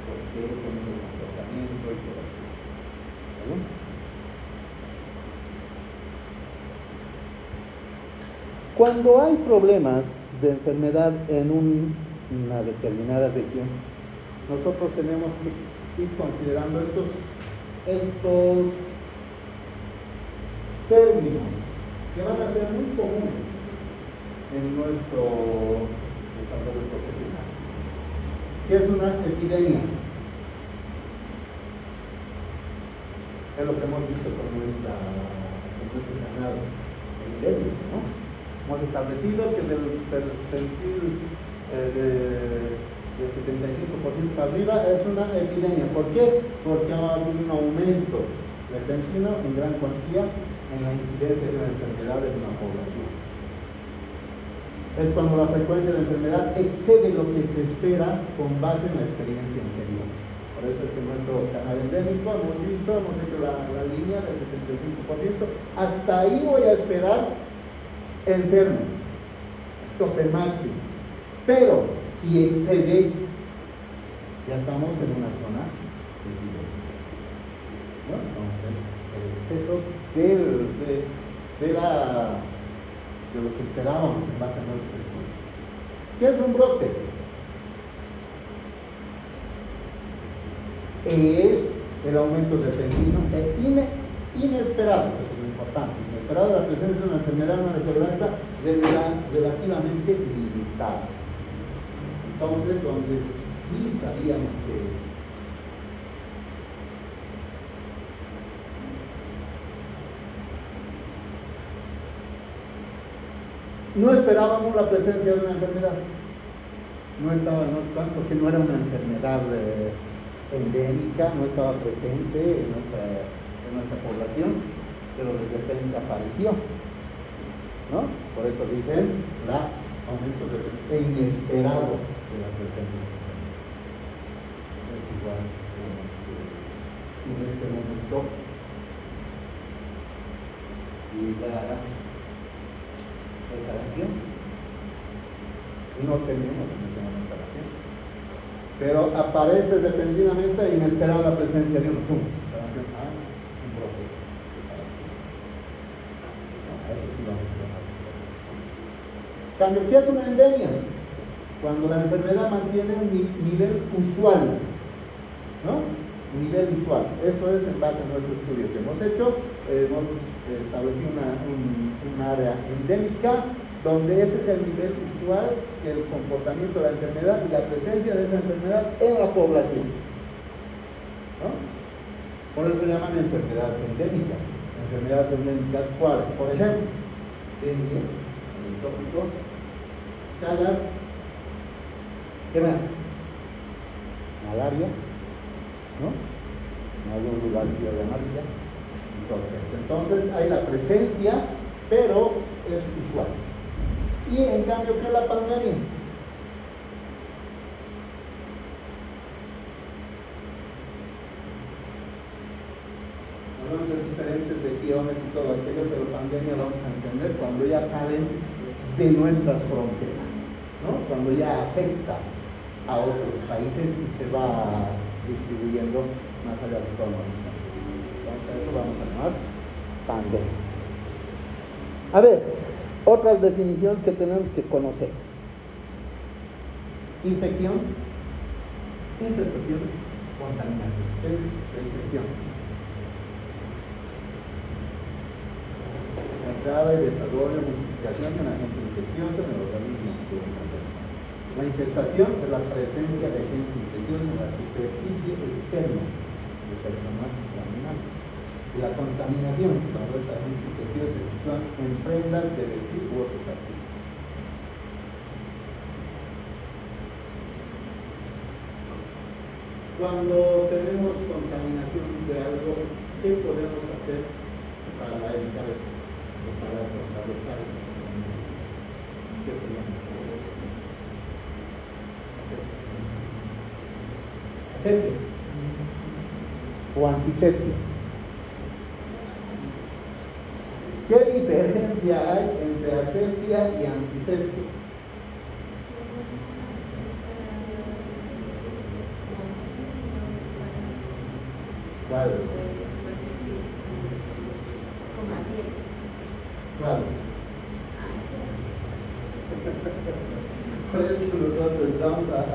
por qué, con el comportamiento y todo aquello, ¿vale? Cuando hay problemas de enfermedad en una determinada región, nosotros tenemos que ir considerando estos términos que van a ser muy comunes en nuestro desarrollo profesional. ¿Qué es una epidemia? Es lo que hemos visto con nuestro canal endémico, ¿no? Hemos establecido que del percentil del 75% para arriba es una epidemia. ¿Por qué? Porque ha habido un aumento repentino en gran cuantía en la incidencia de una enfermedad en una población. Es cuando la frecuencia de enfermedad excede lo que se espera con base en la experiencia anterior. Por eso es que en nuestro canal endémico hemos hecho la línea del 75%. Hasta ahí voy a esperar enfermos, tope máximo. Pero si excede, ya estamos en una zona epidémica, ¿no? Entonces, el exceso de lo que esperábamos en base a nuestros estudios. ¿Qué es un brote? Es el aumento repentino e inesperado, eso es lo importante, inesperado de la presencia de una enfermedad neurológica relativamente limitada. Entonces, donde sí sabíamos que no esperábamos la presencia de una enfermedad, porque no era una enfermedad endémica, no estaba presente en de nuestra población, pero de repente apareció, ¿no? Por eso dicen la aumento inesperado de la presencia. Es igual que en este momento llegara esa región y no tenemos en este momento la región, pero aparece repentinamente e inesperada la presencia de un tum. Un brote. Eso sí vamos a ver. Cambio, ¿qué es una endemia? Cuando la enfermedad mantiene un nivel usual, ¿no? Nivel usual. Eso es en base a nuestro estudio que hemos hecho. Hemos establecido un área endémica donde ese es el nivel usual del comportamiento de la enfermedad y la presencia de esa enfermedad en la población, ¿no? Por eso se llaman enfermedades endémicas. Enfermedades endémicas, ¿cuáles? Por ejemplo, dengue, el tópico, chagas, ¿qué más? Malaria, ¿no? En algún lugar fiebre amarilla. Entonces hay la presencia, pero es usual. Y en cambio, ¿qué es la pandemia? Hablamos de diferentes regiones y todo aquello, pero pandemia vamos a entender cuando ya salen de nuestras fronteras, ¿no? Cuando ya afecta a otros países y se va distribuyendo más allá de todo el mundo. Entonces a eso vamos a llamar pandemia. A ver, otras definiciones que tenemos que conocer. Infección, infestación, contaminación. ¿Qué es la infección? La entrada y desarrollo, multiplicación de un agente infeccioso en el organismo de una persona. La infestación es la presencia de agentes infecciosos en la superficie externa de personas y animales. Y la contaminación, cuando estos agentes infecciosos se sitúan en prendas de vestir u otros artículos. Cuando tenemos contaminación de algo, ¿qué podemos hacer para evitar eso? O para contrarrestar eso. ¿Qué se llama? Asepsia. O antisepsia. ¿Qué diferencia hay entre asepsia y antisepsia? ¿Cuál? ¿Cuál? Por eso nosotros entramos al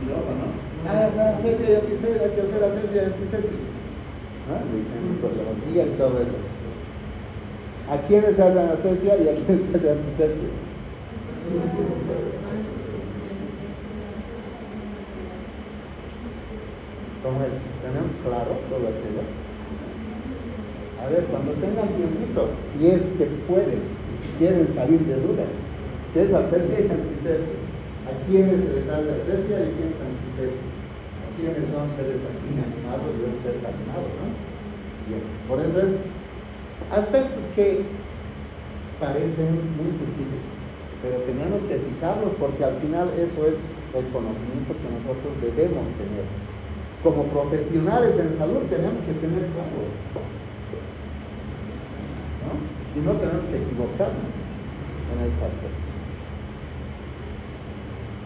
quirófano, ¿no? Asepsia y antisepsia, hay que hacer asepsia y antisepsia. Microbiología y todo eso. ¿A quiénes se hacen asepsia y a quiénes se hacen antisepsia? ¿Cómo es? ¿Tenemos claro todo aquello? A ver, cuando tengan tiempito, si es que pueden, y si quieren salir de dudas, ¿qué es asepsia y antisepsia? ¿A quiénes se les hace asepsia y a quiénes antisepsia? ¿A quiénes son seres inanimados y otros seres animados, no? Bien, por eso es aspectos que parecen muy sencillos, pero tenemos que fijarnos porque al final eso es el conocimiento que nosotros debemos tener. Como profesionales en salud tenemos que tener claro, ¿no? Y no tenemos que equivocarnos en estos aspectos.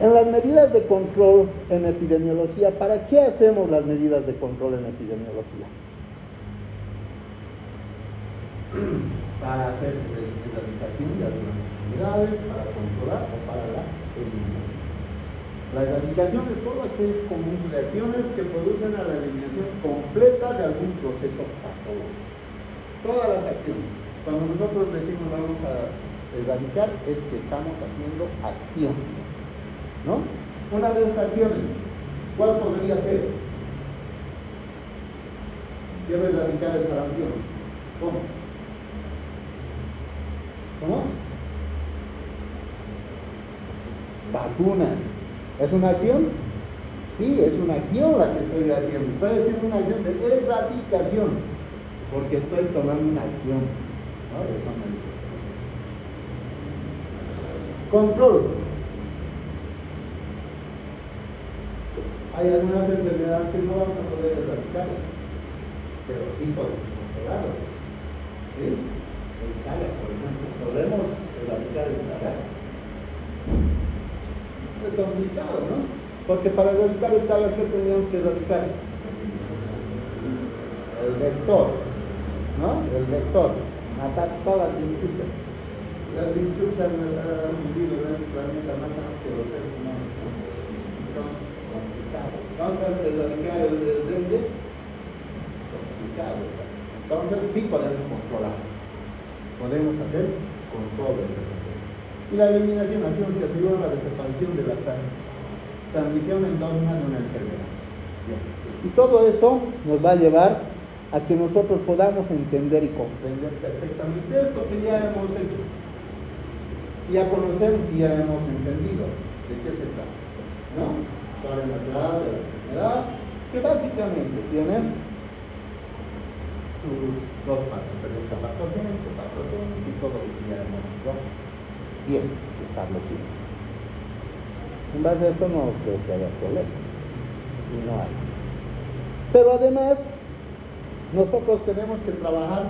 En las medidas de control en epidemiología, ¿para qué hacemos las medidas de control en epidemiología? Para hacer erradicación de algunas enfermedades, para controlar o para la eliminación. La erradicación es todo aquellos conjunto de acciones que producen a la eliminación completa de algún proceso patológico. Todas las acciones. Cuando nosotros decimos vamos a erradicar, es que estamos haciendo acción, ¿no? Una de esas acciones, ¿cuál podría ser? Quiero erradicar el sarampión. ¿Cómo? ¿Cómo? Vacunas. ¿Es una acción? Sí, es una acción la que estoy haciendo. Estoy haciendo una acción de erradicación. porque estoy tomando una acción, ¿no? Eso me dice. Control. Hay algunas enfermedades que no vamos a poder erradicarlas, pero sí podemos controlarlas. ¿Sí? El Chagas, por ejemplo. ¿Podemos erradicar el Chagas? Es complicado, ¿no? Porque para erradicar el Chagas, ¿qué tendríamos que erradicar? El vector, ¿no? El vector. Matar todas las vinchuchas. Las vinchuchas han vivido en el planeta más amplio que los seres humanos, ¿no? Entonces, complicado. Vamos a erradicar el dengue. Complicado está. Entonces, sí podemos controlar. Podemos hacer control de este sector. Y la eliminación, acción que asegura la desaparición de la transmisión endógena de una enfermedad. Bien. Y todo eso nos va a llevar a que nosotros podamos entender y comprender perfectamente esto que ya hemos hecho. Ya conocemos y ya hemos entendido de qué se trata, ¿no? Sobre la enfermedad de la enfermedad, que básicamente tiene sus dos partes, pero el patogénico y todo lo que ya hemos bien establecido. En base a esto no creo que haya problemas, y no hay. Pero además, nosotros tenemos que trabajar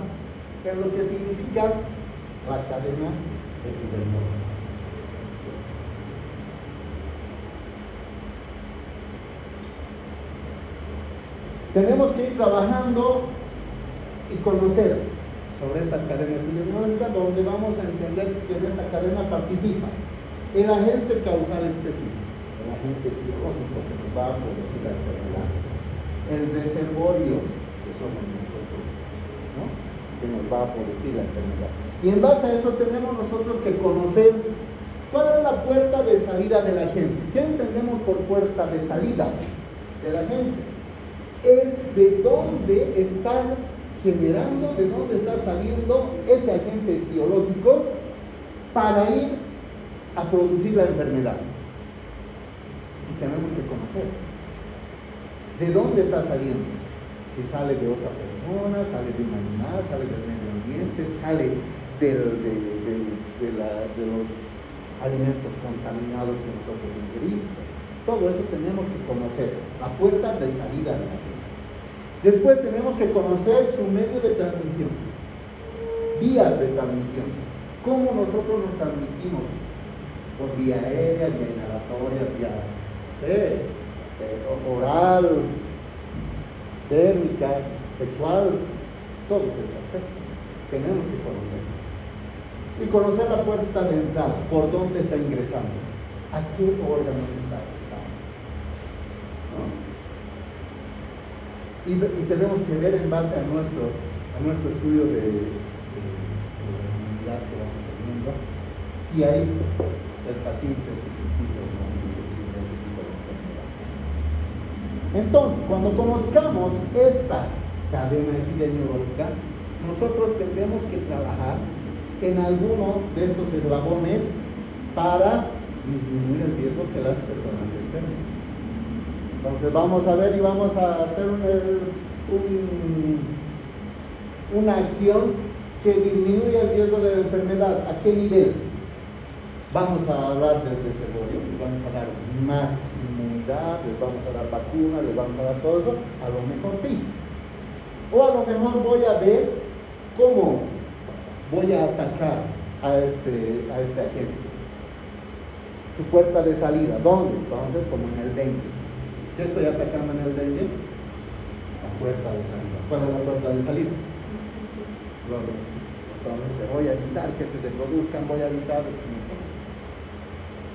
en lo que significa la cadena epidemiológica. Tenemos que ir trabajando y conocer sobre esta cadena epidemiológica, donde vamos a entender que en esta cadena participa el agente causal específico, el agente biológico que nos va a producir la enfermedad, el reservorio que somos nosotros, ¿no? Que nos va a producir la enfermedad. Y en base a eso tenemos nosotros que conocer cuál es la puerta de salida de la gente. ¿Qué entendemos por puerta de salida de la gente? Es de dónde está generando, de dónde está saliendo ese agente biológico para ir a producir la enfermedad. Y tenemos que conocer de dónde está saliendo. Si sale de otra persona, sale de un animal, sale del medio ambiente, sale de los alimentos contaminados que nosotros ingerimos. Todo eso tenemos que conocer, la puerta de salida de la gente. Después tenemos que conocer su medio de transmisión, vías de transmisión, cómo nosotros nos transmitimos, por vía aérea, vía inhalatoria, vía oral, térmica, sexual, todos esos aspectos tenemos que conocer. Y conocer la puerta de entrada, por dónde está ingresando, a qué órganos está ingresando, ¿no? Y tenemos que ver en base a nuestro estudio de inmunidad que vamos teniendo, si hay el paciente susceptible o no susceptible a ese tipo de enfermedad. Entonces, cuando conozcamos esta cadena epidemiológica, nosotros tendremos que trabajar en alguno de estos eslabones para disminuir el riesgo que las personas se enfermen. Entonces vamos a ver y vamos a hacer una acción que disminuya el riesgo de la enfermedad. ¿A qué nivel? Vamos a hablar del reservorio, les vamos a dar más inmunidad, les vamos a dar vacunas, les vamos a dar todo eso, a lo mejor sí. O a lo mejor voy a ver cómo voy a atacar a este agente. Su puerta de salida, ¿dónde? Entonces, como en el dengue. ¿Qué estoy atacando en el dengue? La puerta de salida. ¿Cuál es la puerta de salida? Los mosquitos. Entonces, voy a evitar que se reproduzcan, voy a evitar,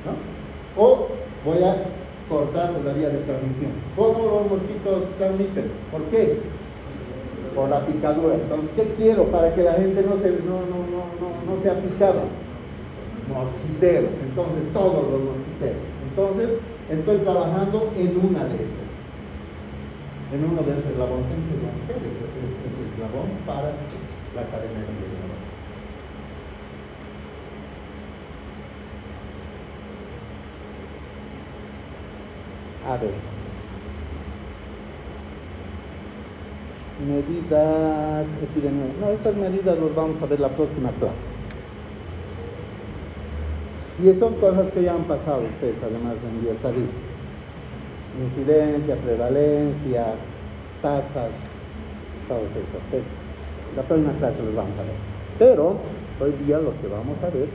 ¿no? O voy a cortar la vía de transmisión. ¿Cómo los mosquitos transmiten? ¿Por qué? Por la picadura. Entonces, ¿qué quiero para que la gente no sea picada? Mosquiteros. Entonces, todos los mosquiteros. Entonces, estoy trabajando en una de estas. En uno de esos eslabones. Ese eslabón para la cadena epidemiológica. A ver. medidas epidemiológicas. No, estas medidas las vamos a ver la próxima clase. Y son cosas que ya han pasado ustedes, además, en bioestadística. Incidencia, prevalencia, tasas, todos esos aspectos. La próxima clase los vamos a ver. Pero hoy día lo que vamos a ver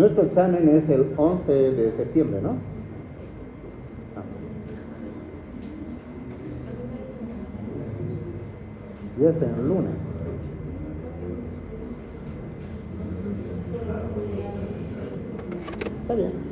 nuestro examen es el 11 de septiembre, ¿no? Y es el lunes. Está bien.